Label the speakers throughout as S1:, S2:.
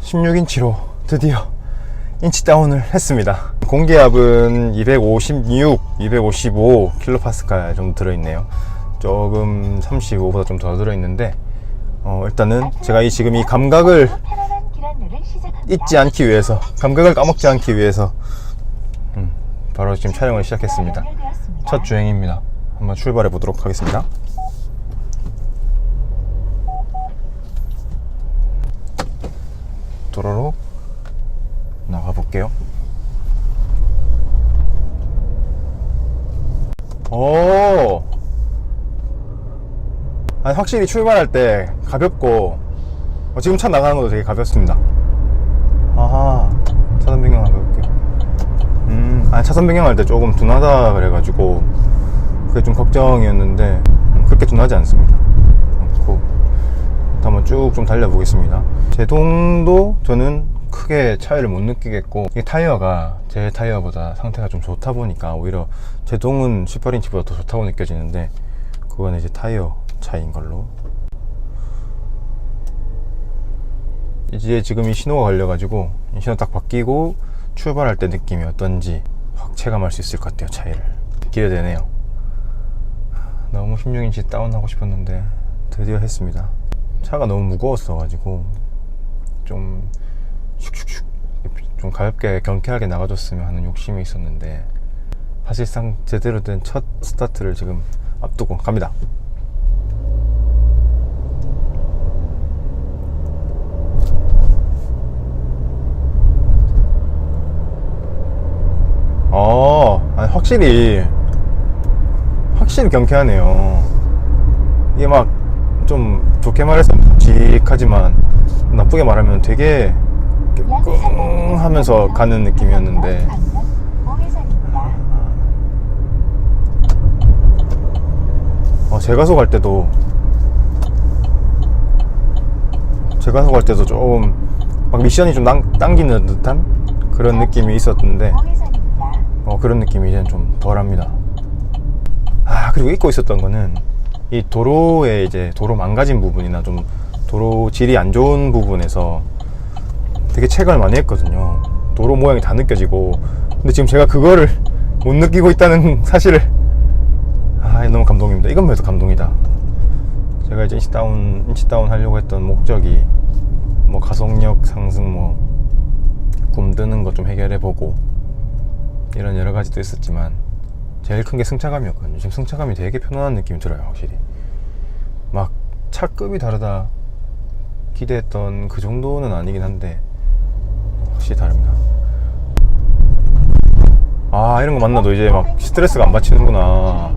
S1: 16인치로 드디어 인치 다운을 했습니다. 공기압은 256, 255 킬로파스칼 정도 들어있네요. 조금 35보다 좀 더 들어있는데 일단은 제가 지금 이 감각을 잊지 않기 위해서, 감각을 까먹지 않기 위해서 바로 지금 촬영을 시작했습니다. 첫 주행입니다. 한번 출발해 보도록 하겠습니다. 도로로 나가 볼게요. 오, 아니, 확실히 출발할 때 가볍고 지금 차 나가는 것도 되게 가볍습니다. 아하, 차선 변경을 해볼게요. 아니, 차선 변경할 때 조금 둔하다 그래가지고 그게 좀 걱정이었는데 그렇게 둔하지 않습니다. 한번 쭉 좀 달려보겠습니다. 제동도 저는 크게 차이를 못 느끼겠고, 이 타이어가 제 타이어보다 상태가 좀 좋다 보니까 오히려 제동은 18인치보다 더 좋다고 느껴지는데, 그거는 이제 타이어 차이인 걸로. 이제 지금 이 신호가 걸려가지고 이 신호 딱 바뀌고 출발할 때 느낌이 어떤지 확 체감할 수 있을 것 같아요. 차이를. 기대되네요. 너무 16인치 다운하고 싶었는데 드디어 했습니다. 차가 너무 무거웠어 가지고 좀 슉슉슉 좀 가볍게 경쾌하게 나가줬으면 하는 욕심이 있었는데, 사실상 제대로 된 첫 스타트를 지금 앞두고 갑니다. 아니, 확실히 경쾌하네요. 이게 막 좀 좋게 말해서 묵직하지만 나쁘게 말하면 되게 끙 하면서 가는 느낌이었는데, 제가속 할 때도 조금 막 미션이 좀 당기는 듯한 그런 느낌이 있었는데, 그런 느낌이 이제는 좀 덜합니다. 그리고 잊고 있었던 거는 이 도로에 이제 도로 망가진 부분이나 좀 도로 질이 안 좋은 부분에서 되게 체감을 많이 했거든요. 도로 모양이 다 느껴지고. 근데 지금 제가 그거를 못 느끼고 있다는 사실을, 너무 감동입니다. 이건 뭐해도 감동이다. 제가 이제 인치 다운 하려고 했던 목적이 뭐 가속력 상승, 뭐 굼뜨는 거 좀 해결해보고 이런 여러 가지도 있었지만, 제일 큰 게 승차감이었거든요. 지금 승차감이 되게 편안한 느낌이 들어요. 확실히 막 차급이 다르다 기대했던 그 정도는 아니긴 한데 확실히 다릅니다. 이런 거 만나도 이제 막 스트레스가 안 받치는구나.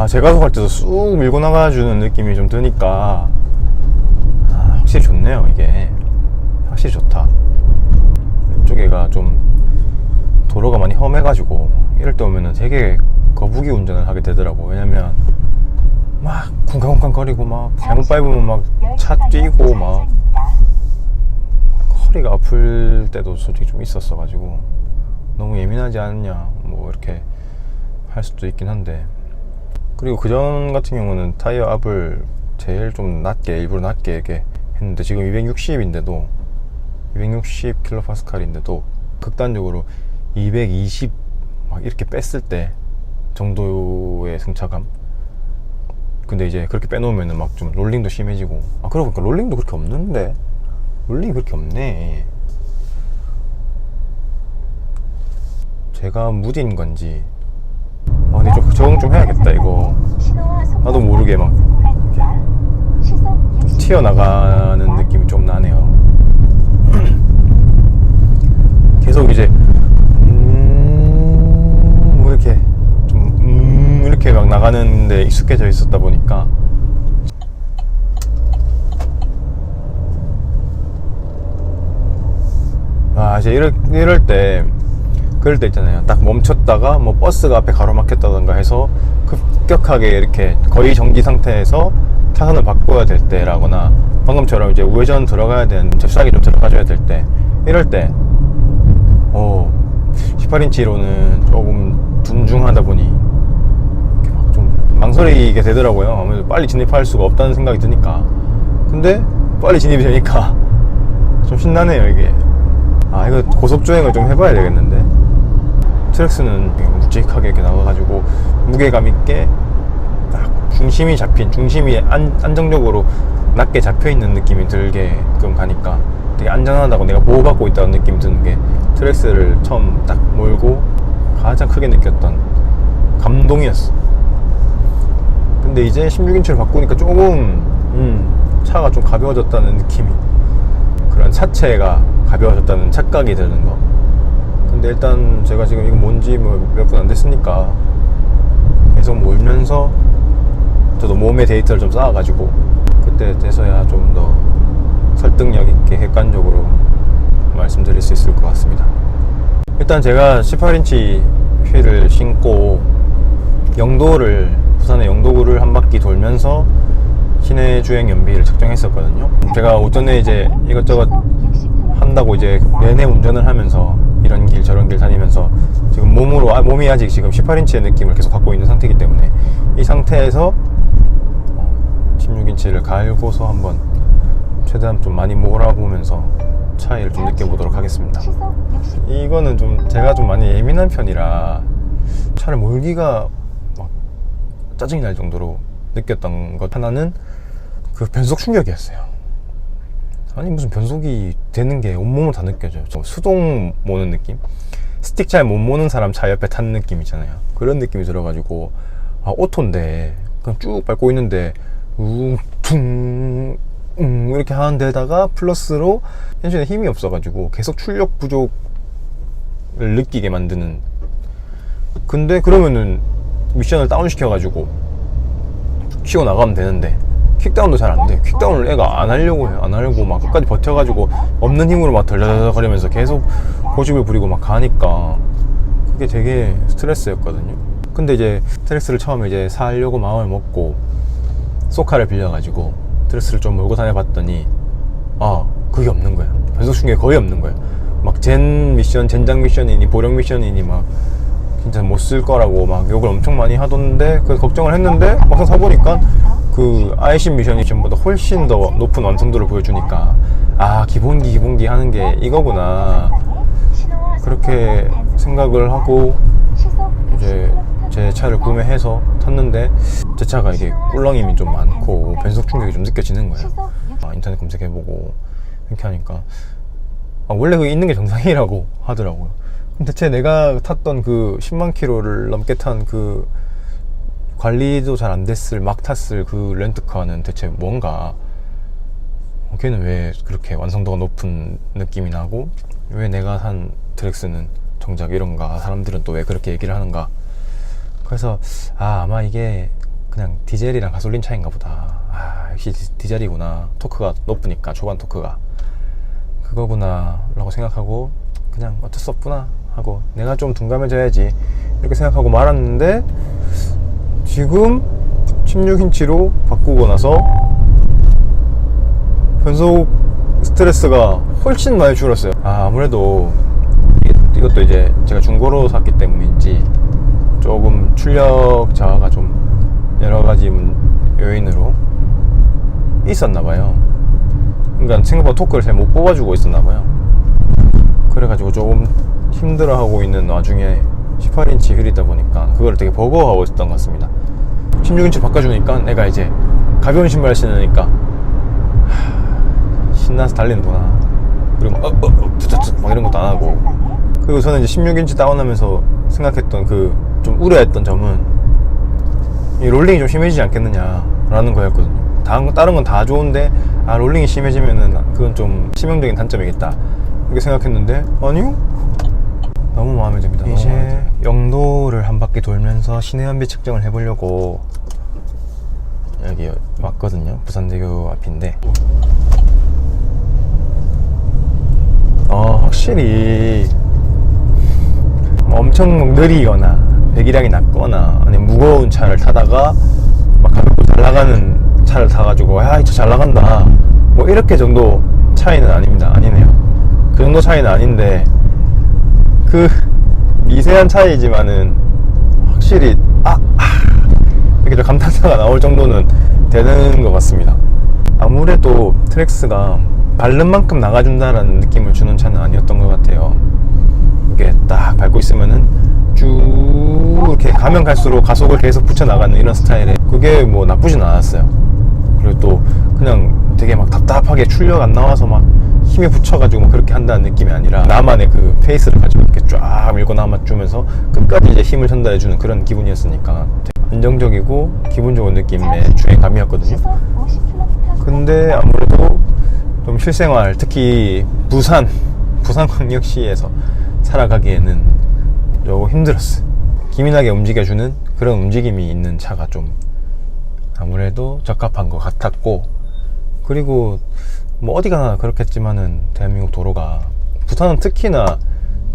S1: 제가속할 때도 쑥 밀고 나가주는 느낌이 좀 드니까 확실히 좋네요. 이게 확실히 좋다. 이쪽에가 좀 도로가 많이 험해가지고 이럴 때 오면은 되게 거북이 운전을 하게 되더라고. 왜냐면 막 쿵쾅쿵쾅 거리고 막 잘못 밟으면 막 차 뛰고 막 허리가 아플 때도 솔직히 좀 있었어가지고 너무 예민하지 않냐 뭐 이렇게 할 수도 있긴 한데, 그리고 그전 같은 경우는 타이어 압을 제일 좀 낮게, 일부러 낮게 이렇게 했는데, 지금 260인데도 260 킬로파스칼인데도 극단적으로 220 막 이렇게 뺐을 때 정도의 승차감. 근데 이제 그렇게 빼놓으면은 막 좀 롤링도 심해지고. 그러고 보니까 롤링도 그렇게 없는데, 롤링이 그렇게 없네. 제가 무딘 건지. 근데 좀 적응 좀 해야겠다. 이거 나도 모르게 막 좀 튀어나가는 느낌이 좀 나네요. 계속 이제 뭐 이렇게 좀 이렇게 막 나가는데 익숙해져 있었다 보니까 이제 그럴 때 있잖아요. 딱 멈췄다가 뭐 버스가 앞에 가로막혔다던가 해서 급격하게 이렇게 거의 정지 상태에서 차선을 바꿔야 될 때라거나, 방금처럼 이제 우회전 들어가야 되는, 잽싸게 좀 들어가줘야 될 때, 이럴 때 18인치로는 조금 둔중하다 보니 이렇게 막 좀 망설이게 되더라고요. 아무래도 빨리 진입할 수가 없다는 생각이 드니까 근데 빨리 진입이 되니까 좀 신나네요 이게. 아 이거 고속주행을 좀 해봐야 되겠는데. 트랙스는 묵직하게 이렇게 나와가지고 무게감 있게 딱 중심이 안정적으로 낮게 잡혀있는 느낌이 들게끔 가니까 되게 안전하다고, 내가 보호받고 있다는 느낌이 드는 게 트랙스를 처음 딱 몰고 가장 크게 느꼈던 감동이었어. 근데 이제 16인치를 바꾸니까 조금 차가 좀 가벼워졌다는 느낌이, 그런 차체가 가벼워졌다는 착각이 드는 거. 근데 일단 제가 지금 이거 뭔지 몇 분 안 됐으니까 계속 몰면서 저도 몸의 데이터를 좀 쌓아가지고 그때 돼서야 좀 더 설득력 있게 객관적으로 말씀드릴 수 있을 것 같습니다. 일단 제가 18인치 휠을 신고 부산의 영도구를 한 바퀴 돌면서 시내 주행 연비를 측정했었거든요. 제가 오전에 이제 이것저것 한다고 이제 내내 운전을 하면서 이런 길 저런 길 다니면서 지금 몸이 아직 지금 18인치의 느낌을 계속 갖고 있는 상태이기 때문에 이 상태에서 16인치를 갈고서 한번 최대한 좀 많이 몰아보면서 차이를 좀 느껴보도록 하겠습니다. 이거는 좀 제가 좀 많이 예민한 편이라 차를 몰기가 막 짜증이 날 정도로 느꼈던 것 하나는 그 변속 충격이었어요. 아니 무슨 변속이 되는 게 온몸으로 다 느껴져요. 수동 모는 느낌? 스틱 잘 못 모는 사람 차 옆에 탄 느낌 있잖아요. 그런 느낌이 들어가지고 오토인데 그냥 쭉 밟고 있는데 퉁 이렇게 하는 데다가 플러스로 엔진에 힘이 없어가지고 계속 출력 부족을 느끼게 만드는. 근데 그러면은 미션을 다운시켜가지고 치고 나가면 되는데 킥다운도 잘 안 돼. 킥다운을 애가 안 하려고 해요. 안 하려고 막 끝까지 버텨가지고 없는 힘으로 막 덜덜덜거리면서 계속 고집을 부리고 막 가니까 그게 되게 스트레스였거든요. 근데 이제 스트레스를 처음에 이제 사려고 마음을 먹고 소카를 빌려가지고 스트레스를 좀 몰고 다녀봤더니 그게 없는 거야. 변속 충격이 거의 없는 거야. 막 젠장 미션이니 보령 미션이니 막 진짜 못 쓸 거라고 막 욕을 엄청 많이 하던데, 그래서 걱정을 했는데 막상 사보니까 그 아이신 미션이 전보다 훨씬 더 높은 완성도를 보여주니까 기본기 하는 게 이거구나, 그렇게 생각을 하고 이제 제 차를 구매해서 탔는데 제 차가 이게 꿀렁임이 좀 많고 변속 충격이 좀 느껴지는 거예요. 인터넷 검색해보고 이렇게 하니까 원래 그게 있는 게 정상이라고 하더라고요. 대체 내가 탔던 그 10만 킬로를 넘게 탄 그 관리도 잘 안 됐을 막 탔을 그 렌트카는 대체 뭔가, 걔는 왜 그렇게 완성도가 높은 느낌이 나고 왜 내가 산 트랙스는 정작 이런가, 사람들은 또 왜 그렇게 얘기를 하는가. 그래서 아마 이게 그냥 디젤이랑 가솔린 차이인가 보다. 역시 디젤이구나, 토크가 높으니까, 초반 토크가 그거구나 라고 생각하고 그냥 어쩔 수 없구나 하고 내가 좀 둔감해져야지 이렇게 생각하고 말았는데, 지금 16인치로 바꾸고 나서 변속 스트레스가 훨씬 많이 줄었어요. 아무래도 이것도 이제 제가 중고로 샀기 때문인지 조금 출력 저하가 좀 여러가지 요인으로 있었나봐요. 그러니까 생각보다 토크를 잘 못 뽑아주고 있었나봐요. 그래가지고 조금 힘들어하고 있는 와중에 18인치 휠이다 보니까 그걸 되게 버거워하고 있었던 것 같습니다. 16인치 바꿔주니까 내가 이제 가벼운 신발 신으니까 신나서 달리는구나. 그리고 막 이런 것도 안 하고. 그리고 저는 이제 16인치 다운하면서 생각했던 좀 우려했던 점은 이 롤링이 좀 심해지지 않겠느냐라는 거였거든요. 다른 건 다 좋은데 롤링이 심해지면은 그건 좀 치명적인 단점이겠다 이렇게 생각했는데, 아니요, 너무 마음에 듭니다. 이제 영도를 한 바퀴 돌면서 시내 연비 측정을 해보려고 여기 왔거든요. 부산대교 앞인데 확실히 엄청 느리거나 배기량이 낮거나 아니면 무거운 차를 타다가 막 가볍고 잘 나가는 차를 타가지고 이 차 잘 나간다 뭐 이렇게 정도 차이는 아니네요. 그 정도 차이는 아닌데 그 미세한 차이지만은 확실히 이렇게 좀 감탄사가 나올 정도는 되는 것 같습니다. 아무래도 트랙스가 밟는 만큼 나가준다라는 느낌을 주는 차는 아니었던 것 같아요. 이게 딱 밟고 있으면은 쭉 이렇게 가면 갈수록 가속을 계속 붙여나가는 이런 스타일에, 그게 뭐 나쁘진 않았어요. 그리고 또 그냥 되게 막 답답하게 출력 안 나와서 막 힘에 붙여가지고 막 그렇게 한다는 느낌이 아니라, 나만의 그 페이스를 가지고 이렇게 쫙 밀고 남아주면서 끝까지 이제 힘을 전달해주는 그런 기분이었으니까 되게 안정적이고 기분 좋은 느낌의 주행감이었거든요. 근데 아무래도 좀 실생활, 특히 부산광역시에서 살아가기에는 조금 힘들었어요. 기민하게 움직여주는 그런 움직임이 있는 차가 좀 아무래도 적합한 것 같았고, 그리고 뭐 어디 가나 그렇겠지만은 대한민국 도로가, 부산은 특히나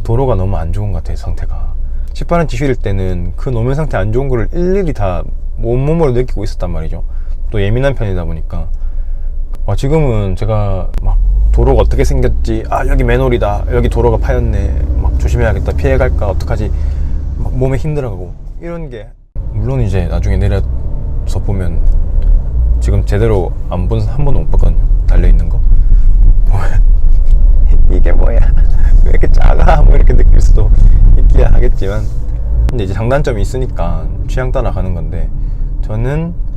S1: 도로가 너무 안 좋은 것 같아요. 상태가 18인치 휠일 때는 그 노면 상태 안 좋은 거를 일일이 다 온몸으로 느끼고 있었단 말이죠. 또 예민한 편이다 보니까. 지금은 제가 막 도로가 어떻게 생겼지, 여기 맨홀이다, 여기 도로가 파였네, 막 조심해야겠다, 피해갈까, 어떡하지, 막 몸에 힘들어가고 이런 게, 물론 이제 나중에 내려서 보면 지금 제대로 한 번도 못 봤거든요. 달려있는 거 이게 뭐야, 왜 이렇게 작아, 뭐 이렇게 느낄 수도 있기야 하겠지만, 근데 이제 장단점이 있으니까 취향 따라 가는 건데, 저는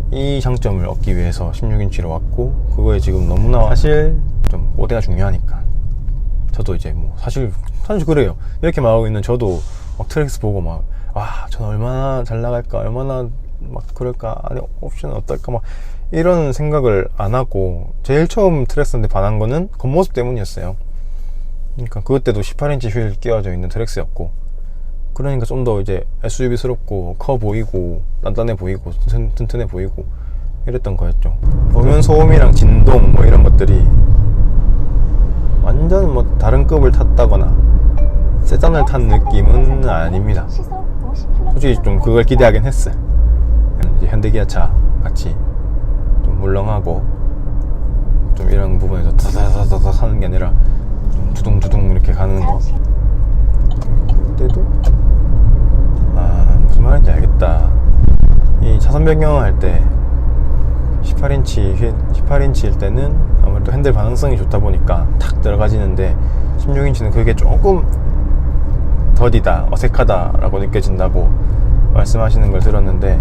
S1: 이 장점을 얻기 위해서 16인치로 왔고, 그거에 지금 너무나 사실 좀 모대가 중요하니까 저도 이제 뭐 사실 그래요. 이렇게 말하고 있는 저도 막 트랙스 보고 막 저는 얼마나 잘 나갈까, 얼마나 막 그럴까, 아니 옵션은 어떨까, 막 이런 생각을 안 하고, 제일 처음 트랙스한테 반한 거는 겉모습 때문이었어요. 그러니까 그것 때도 18인치 휠 끼워져 있는 트랙스였고, 그러니까 좀 더 이제 SUV스럽고 커 보이고 단단해 보이고 튼튼해 보이고 이랬던 거였죠. 노면 소음이랑 진동 뭐 이런 것들이 완전 뭐 다른 급을 탔다거나 세단을 탄 느낌은 아닙니다. 솔직히 좀 그걸 기대하긴 했어요. 이제 현대기아차 같이 좀 물렁하고 좀 이런 부분에서 다다다다다 하는 게 아니라 좀 두둥두둥 이렇게 가는 거. 그때도 무슨 말인지 알겠다. 이 차선 변경할 때 18인치일 때는 아무래도 핸들 반응성이 좋다 보니까 탁 들어가지는데, 16인치는 그게 조금 더디다, 어색하다 라고 느껴진다고 말씀하시는 걸 들었는데,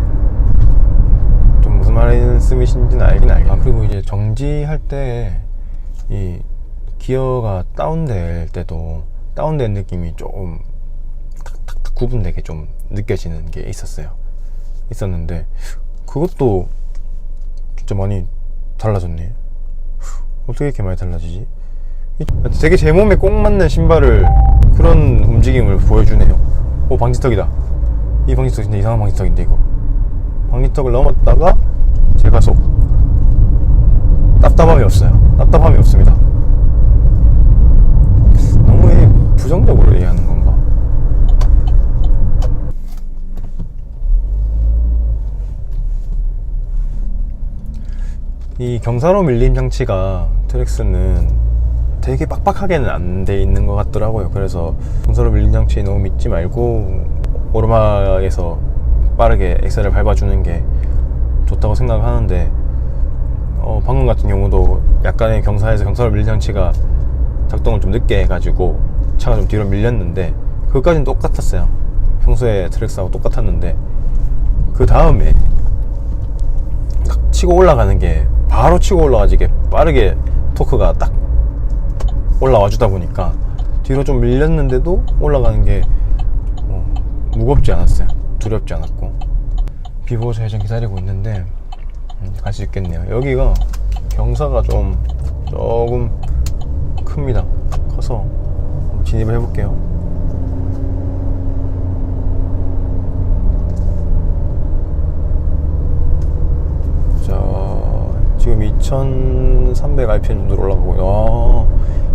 S1: 좀 무슨 말씀이신지는 알긴 알겠네요. 그리고 이제 정지할 때 이 기어가 다운될 때도 다운된 느낌이 조금 탁탁탁 구분되게 좀 느껴지는 게 있었는데, 그것도 진짜 많이 달라졌네. 어떻게 이렇게 많이 달라지지? 되게 제 몸에 꼭 맞는 신발을, 그런 움직임을 보여주네요. 방지턱이다. 이 방지턱인데, 이상한 방지턱인데, 이거 방지턱을 넘었다가 제가속. 답답함이 없습니다. 너무 부정적으로 얘기하는 건가? 이 경사로 밀림 장치가 트랙스는 되게 빡빡하게는 안 돼 있는 것 같더라고요. 그래서 경사로 밀림 장치에 너무 믿지 말고 오르막에서 빠르게 엑셀을 밟아주는 게 좋다고 생각하는데, 방금 같은 경우도 약간의 경사로 밀림 장치가 작동을 좀 늦게 해가지고 차가 좀 뒤로 밀렸는데, 그것까지는 똑같았어요. 평소에 트랙스하고 똑같았는데, 그 다음에 딱 치고 올라가는 게, 바로 치고 올라가지게 빠르게 토크가 딱 올라와 주다 보니까 뒤로 좀 밀렸는데도 올라가는 게 무겁지 않았어요. 두렵지 않았고. 비보호 좌회전 기다리고 있는데 갈 수 있겠네요. 여기가 경사가 조금 큽니다. 커서 한번 진입을 해볼게요. 지금 2300 RPM 정도로 올라가고,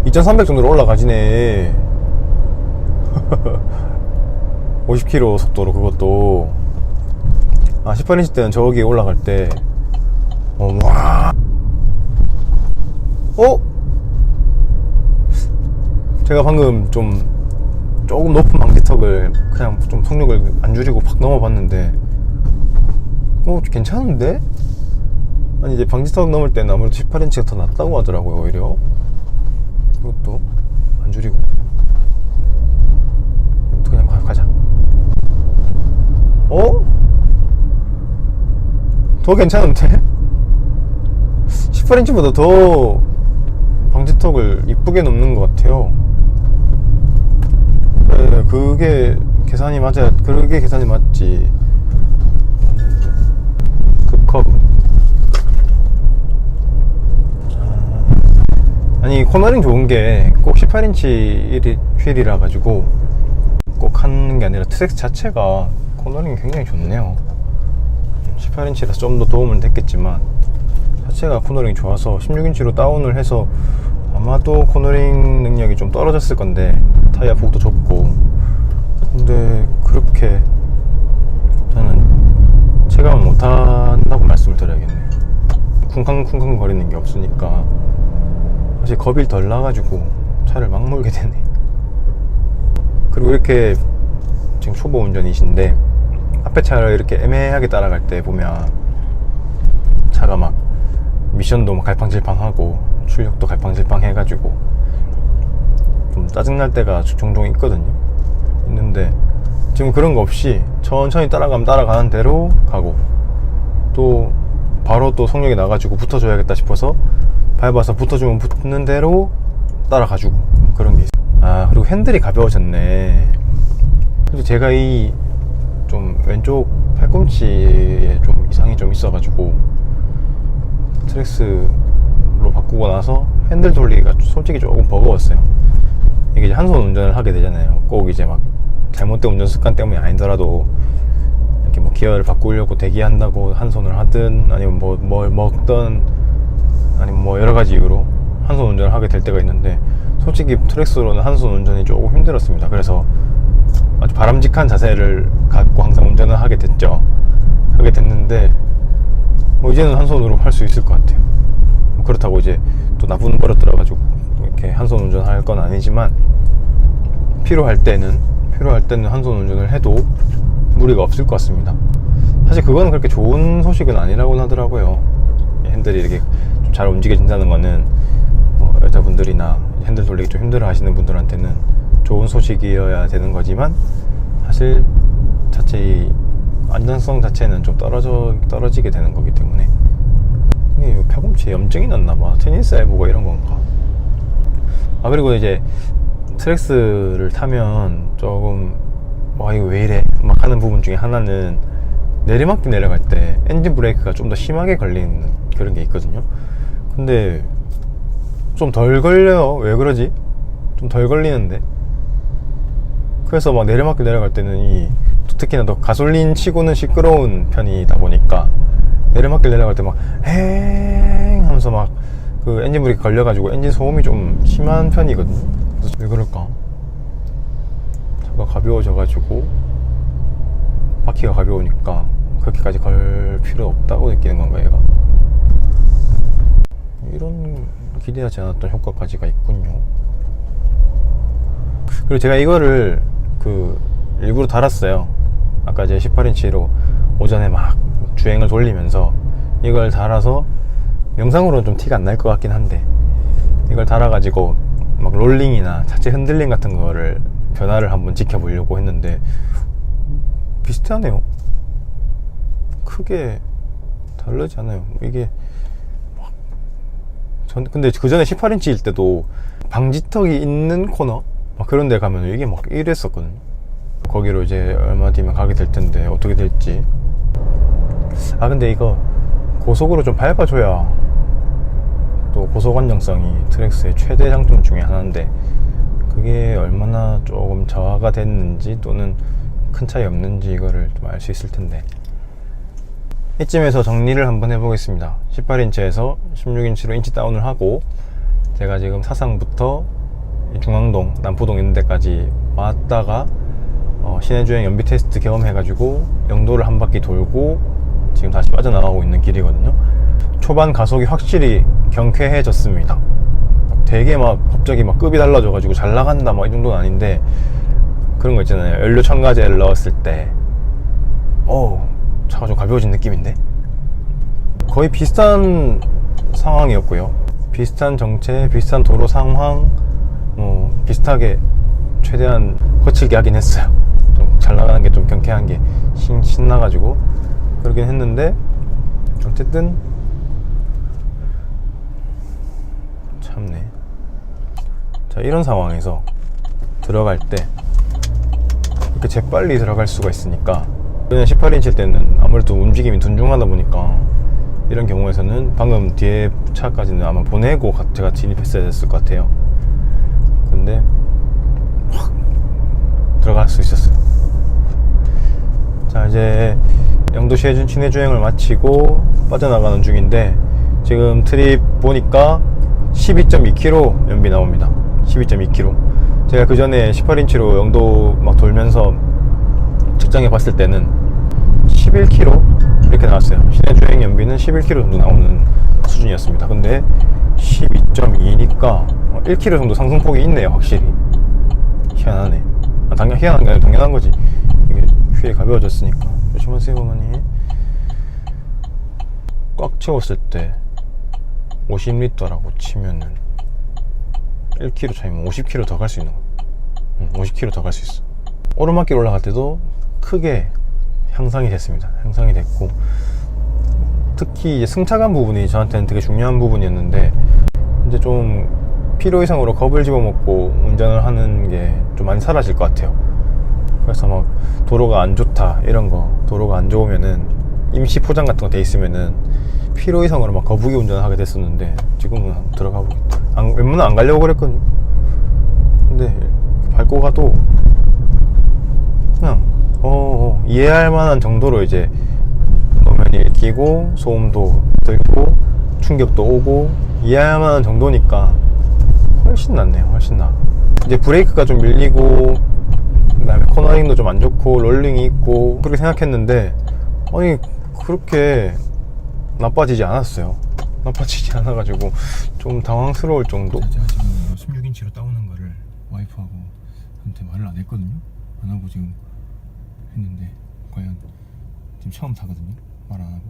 S1: 2300 정도로 올라가지네. 50km 속도로. 그것도 18인치 때는 저기 올라갈 때 와. 제가 방금 조금 높은 방지턱을 그냥 좀 속력을 안 줄이고 팍 넘어봤는데 괜찮은데? 아니 이제 방지턱 넘을 때는 아무래도 18인치가 더 낫다고 하더라고요. 오히려 이것도 안 줄이고 그냥 가자. 더 괜찮은데? 18인치보다 더 방지턱을 이쁘게 넘는 것 같아요. 네, 그게 계산이 맞아야, 그게 계산이 맞지. 급커브. 아니 코너링 좋은 게 꼭 18인치 휠이라 가지고 꼭 하는 게 아니라 트랙 자체가 코너링이 굉장히 좋네요. 18인치라서 좀 더 도움은 됐겠지만 자체가 코너링이 좋아서 16인치로 다운을 해서 아마도 코너링 능력이 좀 떨어졌을 건데, 타이어 폭도 좁고. 근데 그렇게 저는 체감을 못한다고 말씀을 드려야겠네. 쿵쾅쿵쾅 거리는 게 없으니까 사실 겁이 덜 나가지고 차를 막 몰게 되네. 그리고 이렇게 지금 초보 운전이신데 앞에 차를 이렇게 애매하게 따라갈 때 보면 차가 막 미션도 막 갈팡질팡하고 출력도 갈팡질팡 해가지고 좀 짜증날 때가 종종 있거든요. 있는데 지금 그런 거 없이 천천히 따라가면 따라가는 대로 가고, 또 바로 또 속력이 나가지고 붙어줘야겠다 싶어서 밟아서 붙어주면 붙는 대로 따라가지고, 그런 게 있어요. 그리고 핸들이 가벼워졌네. 그래서 제가 이 좀 왼쪽 팔꿈치에 좀 이상이 좀 있어가지고 트랙스로 바꾸고 나서 핸들 돌리기가 솔직히 조금 버거웠어요. 이게 이제 한 손 운전을 하게 되잖아요. 꼭 이제 막 잘못된 운전 습관 때문이 아니더라도 이렇게 뭐 기어를 바꾸려고 대기한다고 한 손을 하든, 아니면 뭘 먹든, 아니면 뭐 여러 가지 이유로 한 손 운전을 하게 될 때가 있는데, 솔직히 트랙스로는 한 손 운전이 조금 힘들었습니다. 그래서 아주 바람직한 자세를 갖고 항상 운전을 하게 됐는데 뭐 이제는 한 손으로 할 수 있을 것 같아요. 뭐 그렇다고 이제 또 나쁜 버릇 들어가지고 이렇게 한 손 운전할 건 아니지만, 필요할 때는 한 손 운전을 해도 무리가 없을 것 같습니다. 사실 그거는 그렇게 좋은 소식은 아니라고 하더라고요. 핸들이 이렇게 좀 잘 움직여진다는 거는 뭐 여자분들이나 핸들 돌리기 좀 힘들어 하시는 분들한테는 좋은 소식이어야 되는 거지만, 사실 자체 이 안전성 자체는 좀 떨어지게 되는 거기 때문에. 이게 팔꿈치에 염증이 났나봐. 테니스 엘보가 이런 건가. 그리고 이제 트랙스를 타면 조금 이거 왜 이래 막 하는 부분 중에 하나는 내리막길 내려갈 때 엔진 브레이크가 좀 더 심하게 걸리는 그런 게 있거든요. 근데 좀 덜 걸려요. 왜 그러지? 좀 덜 걸리는데. 그래서 막 내리막길 내려갈 때는 특히나 더 가솔린 치고는 시끄러운 편이다 보니까 내리막길 내려갈 때 막 행 하면서 막 그 엔진 브레이크 걸려가지고 엔진 소음이 좀 심한 편이거든요. 그래서 왜 그럴까? 차가 가벼워져가지고 바퀴가 가벼우니까 그렇게까지 걸 필요 없다고 느끼는 건가, 얘가? 이런 기대하지 않았던 효과까지가 있군요. 그리고 제가 이거를 일부러 달았어요. 아까 이제 18인치로 오전에 막 주행을 돌리면서 이걸 달아서 영상으로는 좀 티가 안 날 것 같긴 한데, 이걸 달아가지고 막 롤링이나 자체 흔들림 같은 거를 변화를 한번 지켜보려고 했는데 비슷하네요. 크게 다르지 않아요. 이게 근데 그 전에 18인치일 때도 방지턱이 있는 코너 막 그런 데 가면 이게 막 이랬었거든요. 거기로 이제 얼마 뒤면 가게 될 텐데 어떻게 될지. 근데 이거 고속으로 좀 밟아줘야 또 고속 안정성이 트랙스의 최대 장점 중에 하나인데, 그게 얼마나 조금 저하가 됐는지 또는 큰 차이 없는지 이거를 좀 알 수 있을 텐데. 이쯤에서 정리를 한번 해보겠습니다. 18인치에서 16인치로 인치 다운을 하고, 제가 지금 사상부터 중앙동, 남포동 있는 데까지 왔다가 시내주행 연비 테스트 경험해가지고 영도를 한 바퀴 돌고 지금 다시 빠져나가고 있는 길이거든요. 초반 가속이 확실히 경쾌해졌습니다. 되게 막 갑자기 막 급이 달라져가지고 잘 나간다 막 이 정도는 아닌데, 그런 거 있잖아요. 연료 첨가제를 넣었을 때 차가 좀 가벼워진 느낌인데? 거의 비슷한 상황이었고요. 비슷한 정체, 비슷한 도로 상황, 비슷하게 최대한 거칠게 하긴 했어요. 좀 잘 나가는 게 좀 경쾌한 게 신나가지고 그러긴 했는데, 어쨌든 참네. 자, 이런 상황에서 들어갈 때 이렇게 재빨리 들어갈 수가 있으니까, 그냥 18인치일 때는 아무래도 움직임이 둔중하다 보니까 이런 경우에서는 방금 뒤에 차까지는 아마 보내고 제가 진입했어야 됐을 것 같아요. 근데 확 들어갈 수 있었어요. 자, 이제 영도시내 주행을 마치고 빠져나가는 중인데, 지금 트립 보니까 12.2km 연비 나옵니다. 12.2km. 제가 그 전에 18인치로 영도 막 돌면서 측정해 봤을 때는 11km 이렇게 나왔어요. 시내 주행 연비는 11km 정도 나오는 수준이었습니다. 근데 12.2니까 1km 정도 상승폭이 있네요. 확실히 희한하네. 희한한 게 아니라 당연한 거지. 이게 휠이 가벼워졌으니까. 조심하세요 어머니. 꽉 채웠을 때 50리터라고 치면은 1km 차이면 50km 더 갈 수 있는 거야. 50km 더 갈 수 있어. 오르막길 올라갈 때도 크게 향상이 됐습니다. 향상이 됐고, 특히 이제 승차감 부분이 저한테는 되게 중요한 부분이었는데, 이제 좀 필요 이상으로 겁을 집어먹고 운전을 하는 게 좀 많이 사라질 것 같아요. 그래서 막 도로가 안 좋다 이런 거, 도로가 안 좋으면은 임시 포장 같은 거 돼 있으면은 필요 이상으로 막 거북이 운전을 하게 됐었는데, 지금은 들어가 보겠다. 웬만하면 안 가려고 그랬거든요. 근데 밟고 가도 그냥 이해할 만한 정도로 이제 노면이 읽히고 소음도 들고 충격도 오고 이해할 만한 정도니까 훨씬 낫네요. 훨씬 나아. 이제 브레이크가 좀 밀리고, 그 다음에 코너링도 좀 안 좋고 롤링이 있고 그렇게 생각했는데, 아니 그렇게 나빠지지 않았어요. 나빠지지 않아가지고 좀 당황스러울 정도? 제가 지금 16인치로 따오는 거를 와이프하고 한테 말을 안 했거든요. 안 하고 지금 했는데, 과연 지금 처음 타거든요. 말 안 하고.